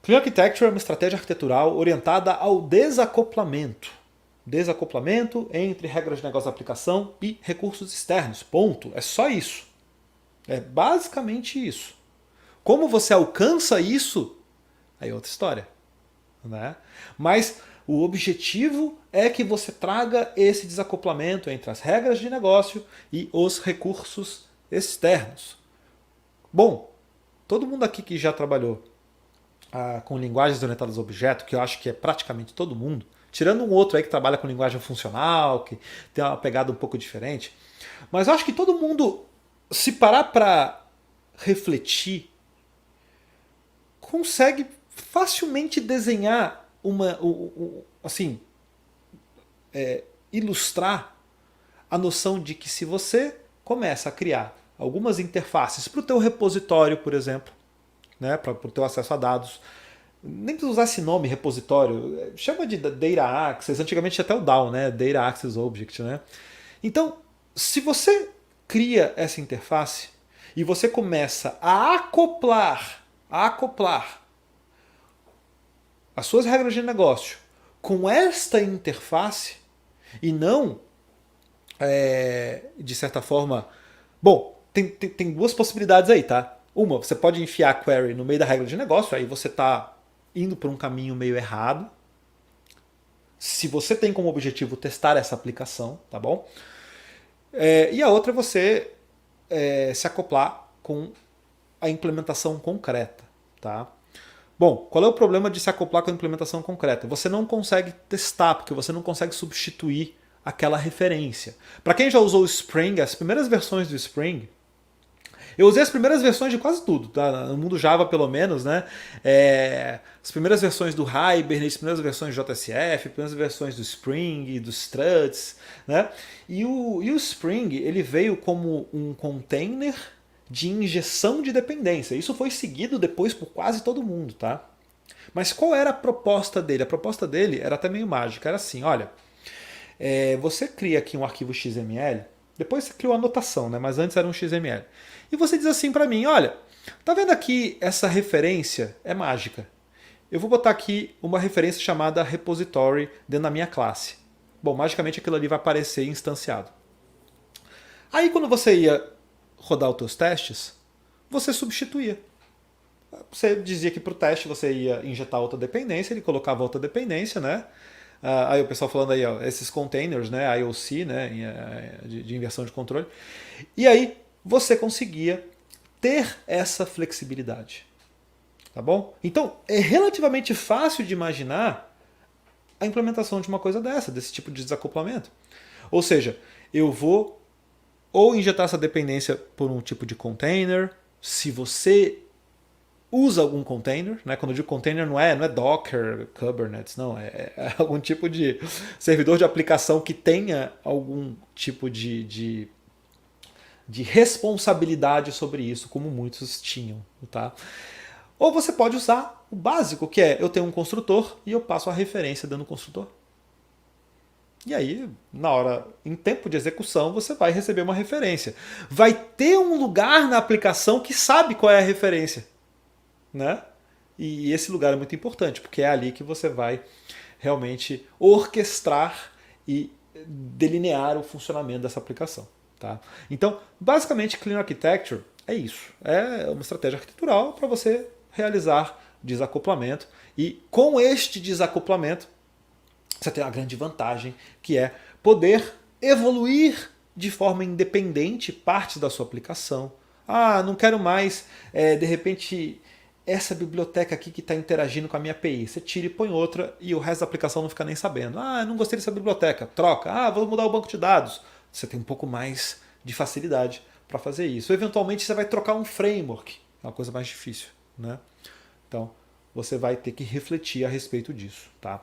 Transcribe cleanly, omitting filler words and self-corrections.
Clean Architecture é uma estratégia arquitetural orientada ao desacoplamento. Desacoplamento entre regras de negócio da aplicação e recursos externos. Ponto. É só isso. É basicamente isso. Como você alcança isso, aí é outra história. Né? Mas o objetivo é que você traga esse desacoplamento entre as regras de negócio e os recursos externos. Bom, todo mundo aqui que já trabalhou com linguagens orientadas a objeto, que eu acho que é praticamente todo mundo, tirando um outro aí que trabalha com linguagem funcional, que tem uma pegada um pouco diferente, mas eu acho que todo mundo, se parar para refletir, consegue facilmente desenhar assim, ilustrar a noção de que se você começa a criar algumas interfaces para o teu repositório, por exemplo, né, para o teu acesso a dados, nem precisa usar esse nome, repositório, chama de Data Access, antigamente tinha até o DAO, né, Data Access Object. Né? Então, se você cria essa interface e você começa a acoplar as suas regras de negócio com esta interface e não, de certa forma... Bom, tem duas possibilidades aí, tá? Uma, você pode enfiar a query no meio da regra de negócio, aí você está indo por um caminho meio errado. Se você tem como objetivo testar essa aplicação, tá bom? E a outra é você se acoplar com a implementação concreta, tá? Bom, qual é o problema de se acoplar com a implementação concreta? Você não consegue testar, porque você não consegue substituir aquela referência. Para quem já usou o Spring, as primeiras versões do Spring, eu usei as primeiras versões de quase tudo, tá? No mundo Java pelo menos, né? As primeiras versões do Hibernate, as primeiras versões do JSF, as primeiras versões do Spring, dos Struts, né? E o Spring, ele veio como um container de injeção de dependência. Isso foi seguido depois por quase todo mundo, tá? Mas qual era a proposta dele? A proposta dele era até meio mágica, era assim, olha, você cria aqui um arquivo XML, depois você cria uma anotação, né? Mas antes era um XML. E você diz assim para mim, olha, tá vendo aqui essa referência? É mágica. Eu vou botar aqui uma referência chamada repository dentro da minha classe. Bom, magicamente aquilo ali vai aparecer instanciado. Aí quando você ia rodar os teus testes, você substituía. Você dizia que para o teste você ia injetar outra dependência, ele colocava outra dependência, né? Aí o pessoal falando aí, ó, esses containers, né, IOC, né, de inversão de controle. E aí você conseguia ter essa flexibilidade. Tá bom? Então é relativamente fácil de imaginar a implementação de uma coisa desse tipo de desacoplamento. Ou seja, eu vou ou injetar essa dependência por um tipo de container, se você usa algum container, né? Quando eu digo container não é Docker, Kubernetes, não, é algum tipo de servidor de aplicação que tenha algum tipo de responsabilidade sobre isso, como muitos tinham. Tá? Ou você pode usar o básico, que é eu tenho um construtor e eu passo a referência dentro do construtor. E aí, em tempo de execução, você vai receber uma referência. Vai ter um lugar na aplicação que sabe qual é a referência. Né? E esse lugar é muito importante, porque é ali que você vai realmente orquestrar e delinear o funcionamento dessa aplicação. Tá? Então, basicamente, Clean Architecture é isso. É uma estratégia arquitetural para você realizar desacoplamento. E com este desacoplamento, você tem uma grande vantagem, que é poder evoluir de forma independente parte da sua aplicação. Ah, não quero mais, de repente, essa biblioteca aqui que está interagindo com a minha API. Você tira e põe outra e o resto da aplicação não fica nem sabendo. Ah, não gostei dessa biblioteca, troca. Ah, vou mudar o banco de dados. Você tem um pouco mais de facilidade para fazer isso. Eventualmente você vai trocar um framework, é uma coisa mais difícil. Né? Então, você vai ter que refletir a respeito disso. Tá?